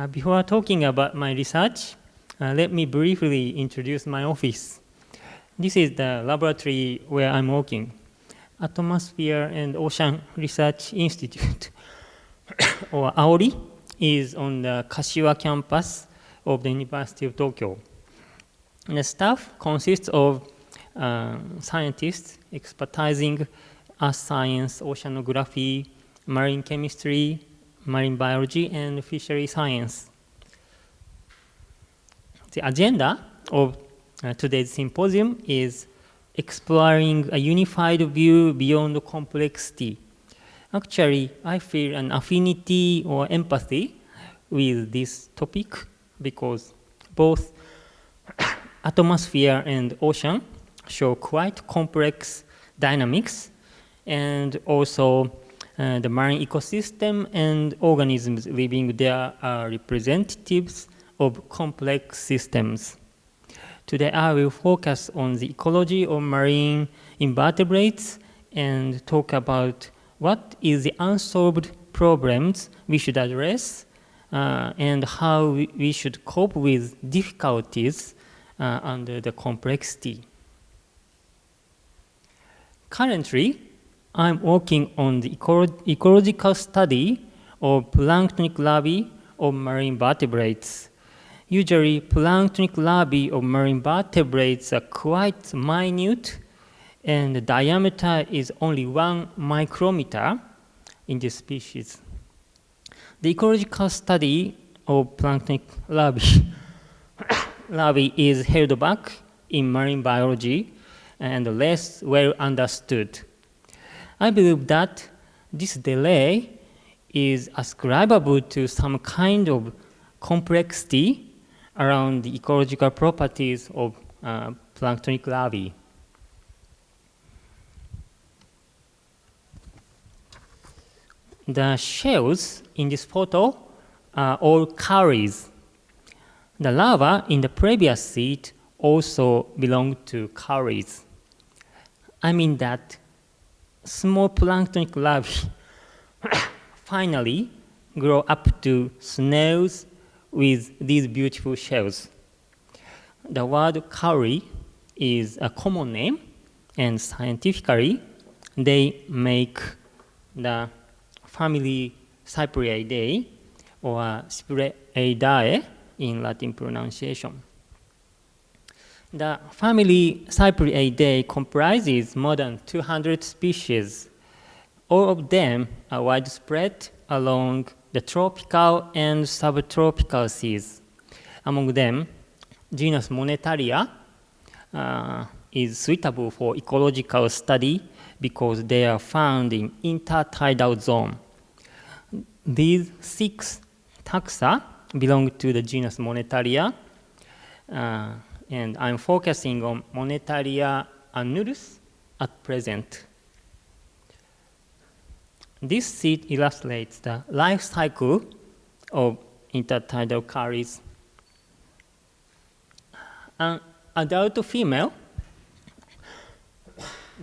Before talking about my research, let me briefly introduce my office. This is the laboratory where I'm working, Atmosphere and Ocean Research Institute, or AORI, is on the Kashiwa campus of the University of Tokyo. And the staff consists of scientists expertising earth science, oceanography, marine chemistry, marine biology, and fishery science. The agenda of today's symposium is exploring a unified view beyond complexity. Actually, I feel an affinity or empathy with this topic because both atmosphere and ocean show quite complex dynamics, and also the marine ecosystem and organisms living there are representatives of complex systems. Today I will focus on the ecology of marine invertebrates and talk about what is the unsolved problems we should address and how we should cope with difficulties under the complexity. Currently, I'm working on the ecological study of planktonic larvae of marine vertebrates. Usually, planktonic larvae of marine vertebrates are quite minute, and the diameter is only 1 micrometer in this species. The ecological study of planktonic larvae is held back in marine biology and less well understood. I believe that this delay is ascribable to some kind of complexity around the ecological properties of planktonic larvae. The shells in this photo are all cowries. The larvae in the previous seed also belong to cowries. I mean that small planktonic larvae finally grow up to snails with these beautiful shells. The word cowrie is a common name, and scientifically they make the family Cypriidae or Cypriidae in Latin pronunciation. The family Cypriidae comprises more than 200 species. All of them are widespread along the tropical and subtropical seas. Among them, genus Monetaria is suitable for ecological study because they are found in intertidal zone. These 6 taxa belong to the genus Monetaria, and I'm focusing on Monetaria annulus at present. This seed illustrates the life cycle of intertidal cowries. An adult female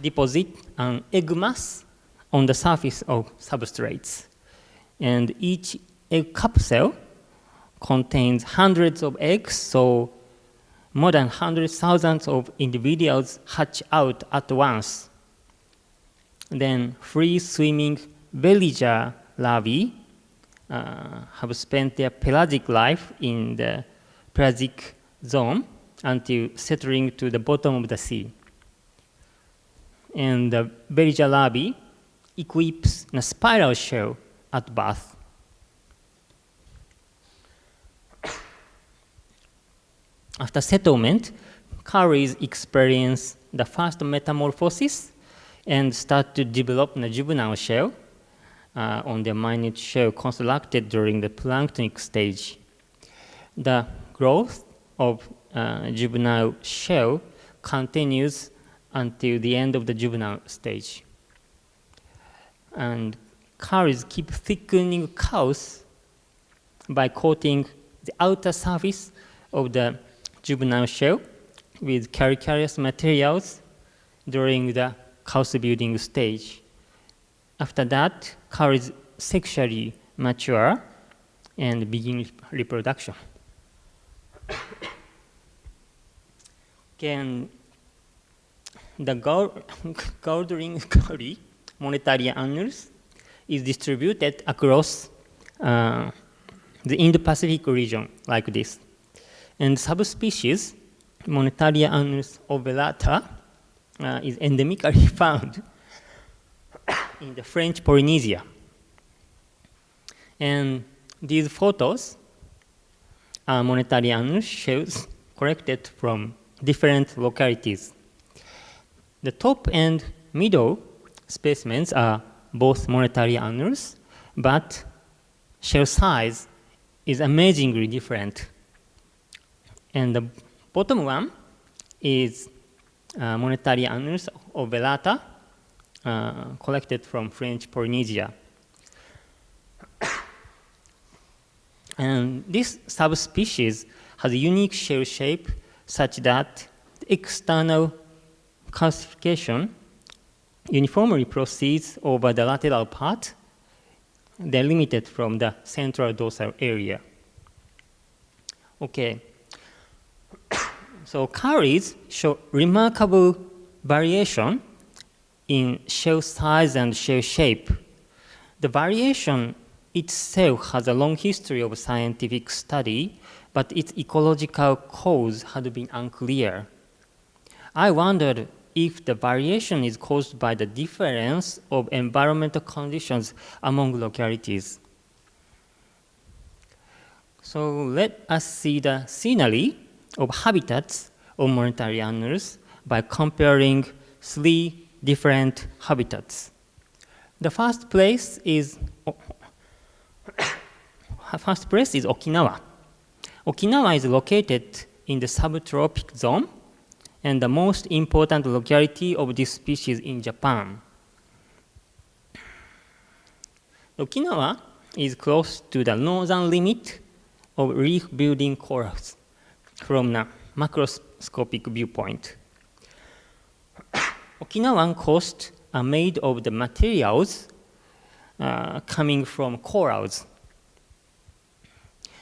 deposits an egg mass on the surface of substrates, and each egg capsule contains hundreds of eggs, so more than 100,000 of individuals hatch out at once. Then free-swimming veliger larvae have spent their pelagic life in the pelagic zone until settling to the bottom of the sea. And the veliger larvae equips a spiral shell at birth. After settlement, cowries experience the first metamorphosis and start to develop a juvenile shell on the minute shell constructed during the planktonic stage. The growth of juvenile shell continues until the end of the juvenile stage. And cowries keep thickening cows by coating the outer surface of the juvenile shell with calcareous materials during the house building stage. After that, cowries sexually mature and begin reproduction. And the Goldring curry monetary annulus is distributed across the Indo-Pacific region like this. And subspecies Monetaria annulus ovellata is endemically found in the French Polynesia. And these photos are Monetaria annulus shells collected from different localities. The top and middle specimens are both Monetaria annulus, but shell size is amazingly different. And the bottom one is Monetaria annulus ovellata, collected from French Polynesia. And this subspecies has a unique shell shape such that the external calcification uniformly proceeds over the lateral part, then limited from the central dorsal area. Okay. So curries show remarkable variation in shell size and shell shape. The variation itself has a long history of scientific study, but its ecological cause had been unclear. I wondered if the variation is caused by the difference of environmental conditions among localities. So let us see the scenery of habitats of Monetaria annulus by comparing 3 different habitats. The first place is Okinawa. Okinawa is located in the subtropic zone and the most important locality of this species in Japan. Okinawa is close to the northern limit of reef-building corals from a macroscopic viewpoint. Okinawan coasts are made of the materials coming from corals.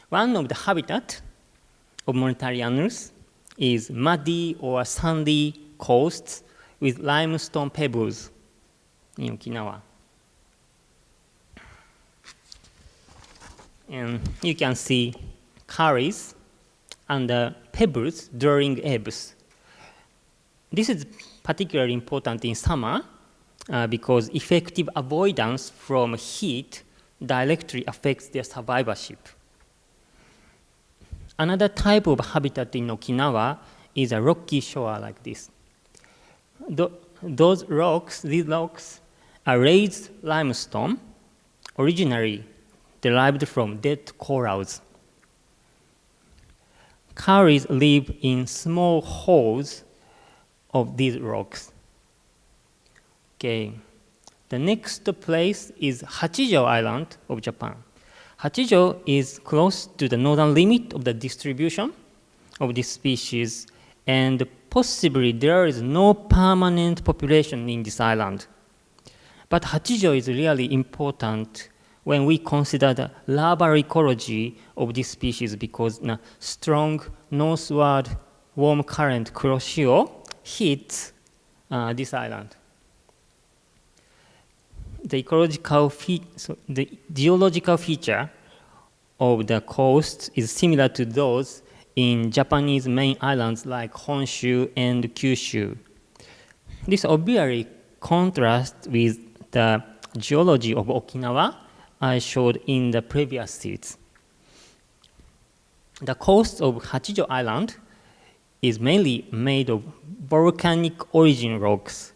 One of the habitats of Monetaria annulus is muddy or sandy coasts with limestone pebbles in Okinawa. And you can see curries and pebbles during ebbs. This is particularly important in summer because effective avoidance from heat directly affects their survivorship. Another type of habitat in Okinawa is a rocky shore like this. These rocks are raised limestone, originally derived from dead corals. Curries live in small holes of these rocks. Okay. The next place is Hachijo Island of Japan. Hachijo is close to the northern limit of the distribution of this species, and possibly there is no permanent population in this island. But Hachijo is really important when we consider the larval ecology of this species because a strong northward warm current Kuroshio hits this island. The geological feature of the coast is similar to those in Japanese main islands like Honshu and Kyushu. This obviously contrasts with the geology of Okinawa I showed in the previous seats. The coast of Hachijo Island is mainly made of volcanic origin rocks.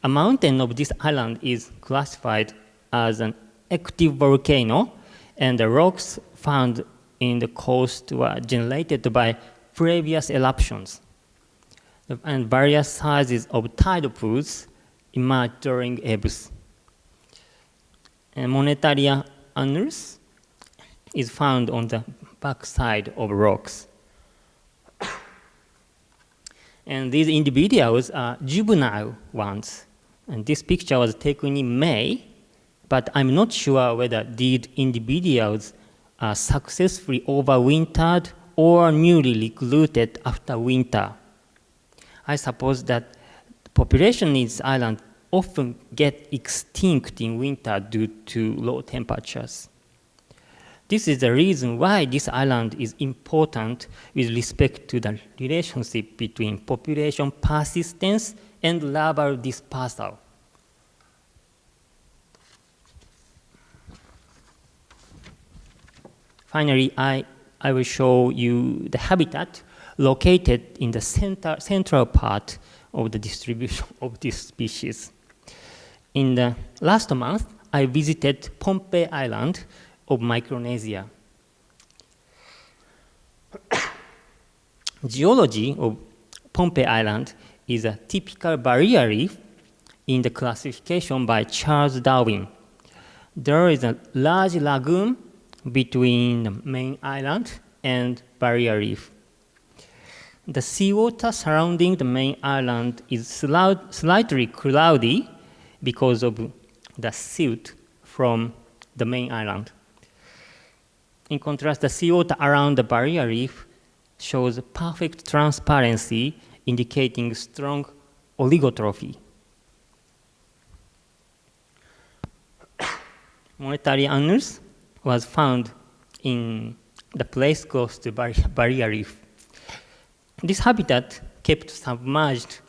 A mountain of this island is classified as an active volcano, and the rocks found in the coast were generated by previous eruptions. And various sizes of tidal pools emerge during ebbs. And Monetaria annulus is found on the backside of rocks. And these individuals are juvenile ones. And this picture was taken in May, but I'm not sure whether these individuals successfully overwintered or newly recruited after winter. I suppose that the population in this island often get extinct in winter due to low temperatures. This is the reason why this island is important with respect to the relationship between population persistence and larval dispersal. Finally, I will show you the habitat located in the central part of the distribution of this species. In the last month, I visited Pohnpei Island of Micronesia. Geology of Pohnpei Island is a typical barrier reef in the classification by Charles Darwin. There is a large lagoon between the main island and barrier reef. The seawater surrounding the main island is slightly cloudy because of the silt from the main island. In contrast, the seawater around the barrier reef shows perfect transparency, indicating strong oligotrophy. Monetary annals was found in the place close to barrier reef. This habitat kept submerged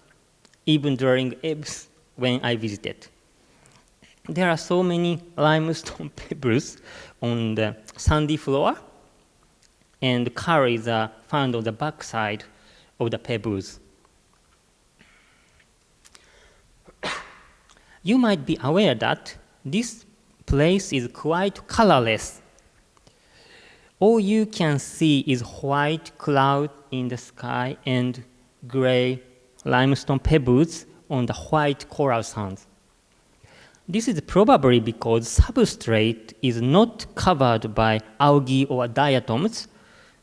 even during ebbs when I visited. There are so many limestone pebbles on the sandy floor, and corals are found on the backside of the pebbles. You might be aware that this place is quite colorless. All you can see is white cloud in the sky and gray limestone pebbles on the white coral sands. This is probably because substrate is not covered by algae or diatoms,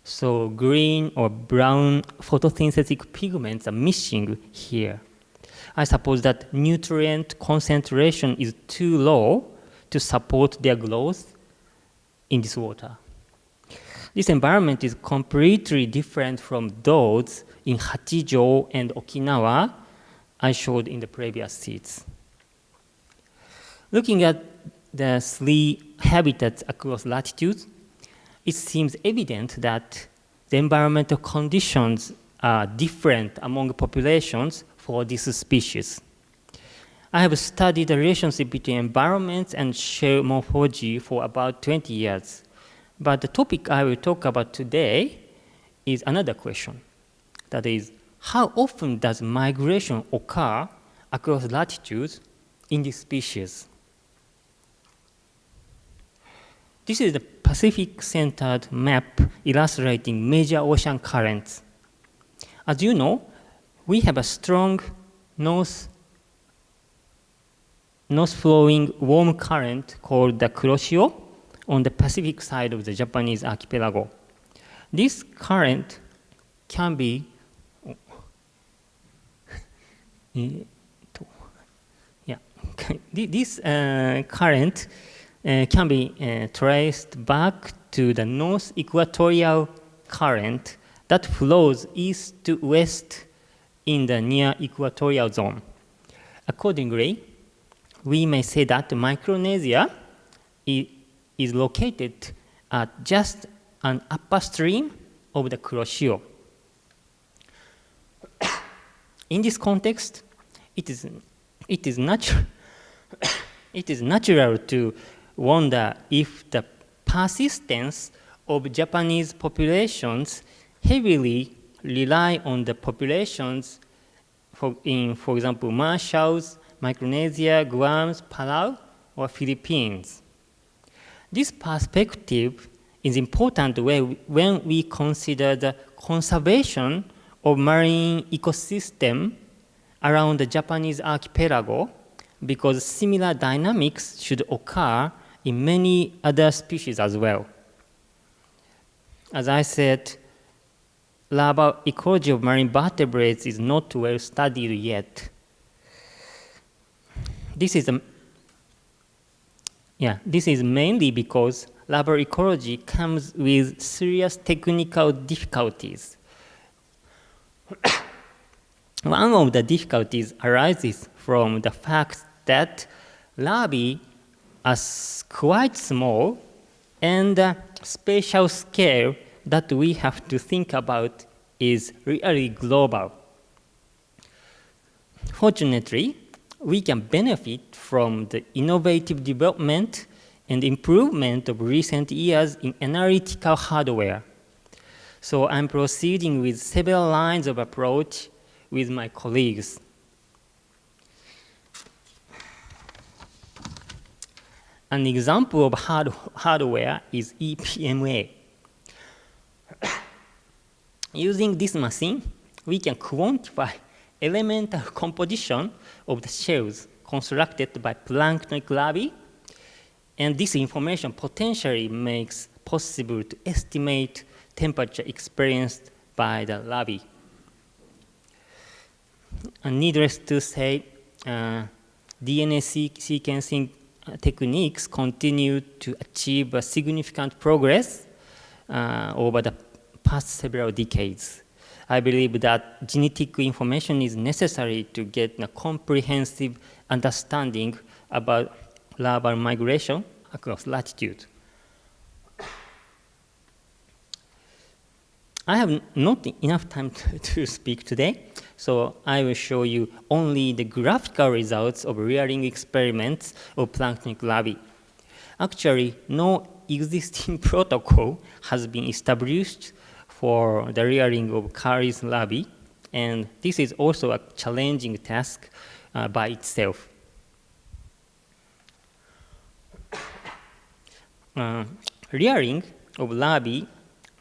so green or brown photosynthetic pigments are missing here. I suppose that nutrient concentration is too low to support their growth in this water. This environment is completely different from those in Hachijo and Okinawa I showed in the previous sheets. Looking at the three habitats across latitudes, it seems evident that the environmental conditions are different among populations for this species. I have studied the relationship between environments and shell morphology for about 20 years. But the topic I will talk about today is another question. That is, how often does migration occur across latitudes in this species? This is the Pacific-centered map illustrating major ocean currents. As you know, we have a strong north-flowing warm current called the Kuroshio on the Pacific side of the Japanese archipelago. This current can be can be traced back to the north equatorial current that flows east to west in the near equatorial zone. Accordingly, we may say that Micronesia is located at just an upstream of the Kuroshio. In this context, it is natural to wonder if the persistence of Japanese populations heavily rely on the populations for example, Marshalls, Micronesia, Guam, Palau, or Philippines. This perspective is important when we consider the conservation of marine ecosystem around the Japanese archipelago, because similar dynamics should occur in many other species as well. As I said, larval ecology of marine vertebrates is not well studied yet. This is mainly because larval ecology comes with serious technical difficulties. One of the difficulties arises from the fact that larvae are quite small, and the spatial scale that we have to think about is really global. Fortunately, we can benefit from the innovative development and improvement of recent years in analytical hardware. So I'm proceeding with several lines of approach with my colleagues. An example of hardware is EPMA. Using this machine, we can quantify elemental composition of the shells constructed by planktonic larvae, and this information potentially makes possible to estimate temperature experienced by the larvae. And needless to say, DNA sequencing techniques continue to achieve a significant progress over the past several decades. I believe that genetic information is necessary to get a comprehensive understanding about larval migration across latitude. I have not enough time to speak today, so I will show you only the graphical results of rearing experiments of planktonic larvae. Actually, no existing protocol has been established for the rearing of Caris larvae, and this is also a challenging task by itself. Rearing of larvae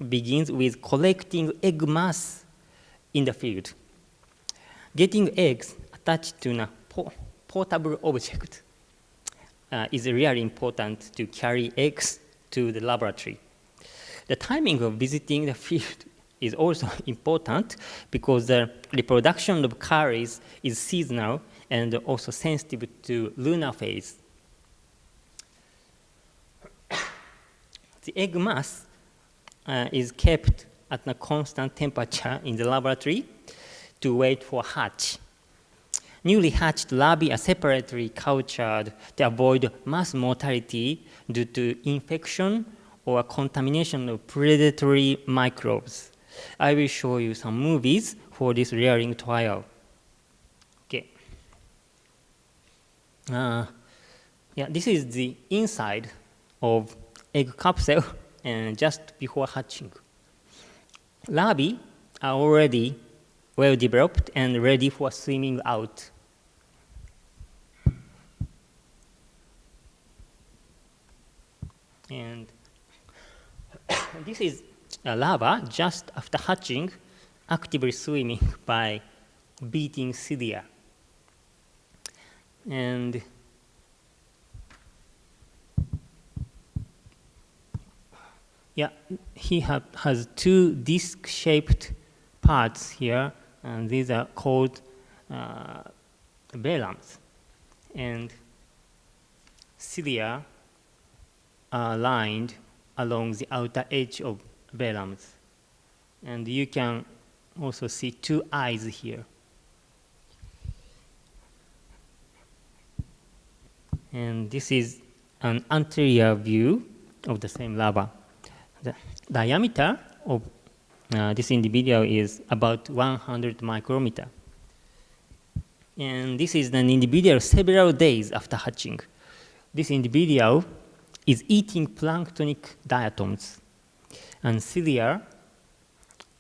begins with collecting egg mass in the field. Getting eggs attached to a portable object is really important to carry eggs to the laboratory. The timing of visiting the field is also important because the reproduction of Caris is seasonal and also sensitive to lunar phase. The egg mass is kept at a constant temperature in the laboratory to wait for hatch. Newly hatched larvae are separately cultured to avoid mass mortality due to infection or contamination of predatory microbes. I will show you some movies for this rearing trial. Okay. This is the inside of egg capsule and just before hatching. Larvae are already well developed and ready for swimming out. And this is a larva just after hatching, actively swimming by beating cilia. And he has two disc-shaped parts here, and these are called velums. And cilia are lined along the outer edge of velums. And you can also see two eyes here. And this is an anterior view of the same larva. The diameter of this individual is about 100 micrometer. And this is an individual several days after hatching. This individual is eating planktonic diatoms, and cilia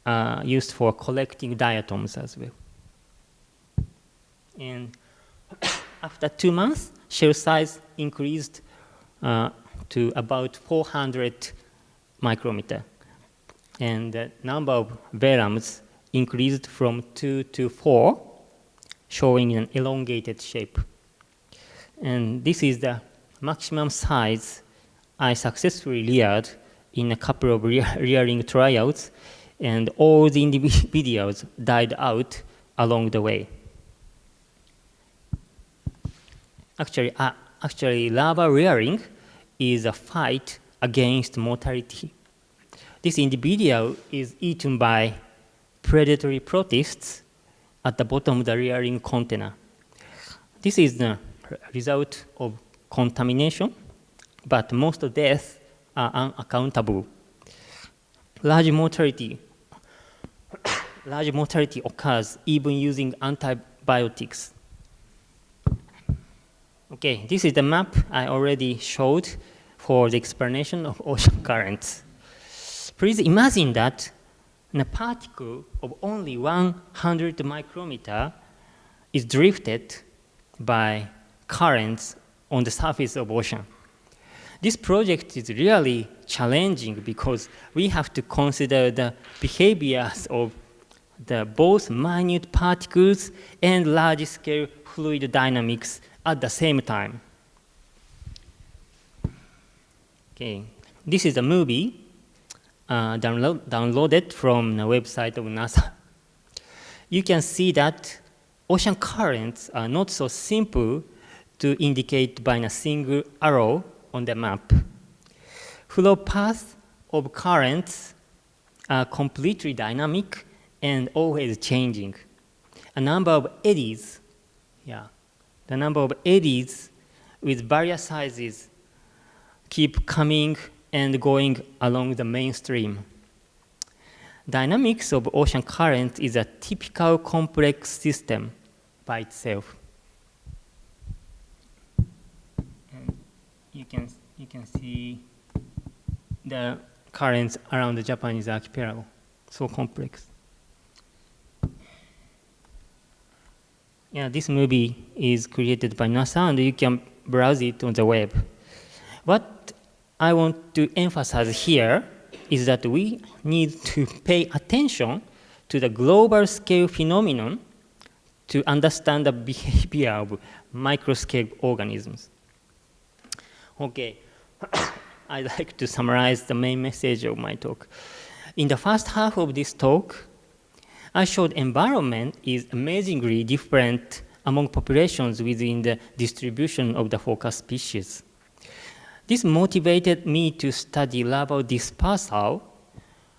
are used for collecting diatoms as well. And after 2 months, shell size increased to about 400 micrometer. And the number of velums increased from 2 to 4, showing an elongated shape. And this is the maximum size I successfully reared in a couple of rearing trials, and all the individuals died out along the way. Actually, larva rearing is a fight against mortality. This individual is eaten by predatory protists at the bottom of the rearing container. This is the result of contamination, but most deaths are unaccountable. Large mortality occurs even using antibiotics. Okay, this is the map I already showed for the explanation of ocean currents. Please imagine that a particle of only 100 micrometer is drifted by currents on the surface of ocean. This project is really challenging because we have to consider the behaviors of the both minute particles and large-scale fluid dynamics at the same time. Okay, this is a movie downloaded from the website of NASA. You can see that ocean currents are not so simple to indicate by a single arrow on the map. Flow paths of currents are completely dynamic and always changing. A number of eddies, the number of eddies with various sizes keep coming and going along the mainstream. Dynamics of ocean current is a typical complex system by itself. And you can see the currents around the Japanese archipelago, so complex. Yeah, this movie is created by NASA, and you can browse it on the web. What I want to emphasize here is that we need to pay attention to the global scale phenomenon to understand the behavior of microscale organisms. Okay, I'd like to summarize the main message of my talk. In the first half of this talk, I showed environment is amazingly different among populations within the distribution of the focus species. This motivated me to study larval dispersal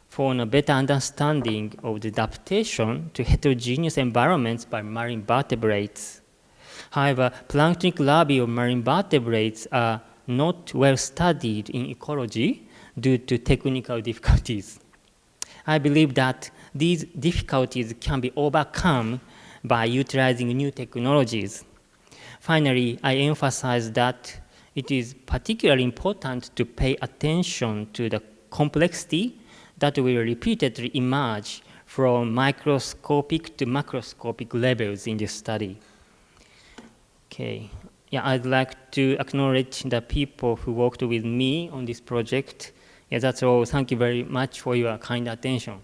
for a better understanding of the adaptation to heterogeneous environments by marine vertebrates. However, planktonic larvae of marine vertebrates are not well studied in ecology due to technical difficulties. I believe that these difficulties can be overcome by utilizing new technologies. Finally, I emphasize that it is particularly important to pay attention to the complexity that will repeatedly emerge from microscopic to macroscopic levels in this study. Okay, yeah, I'd like to acknowledge the people who worked with me on this project. Yeah, that's all. Thank you very much for your kind attention.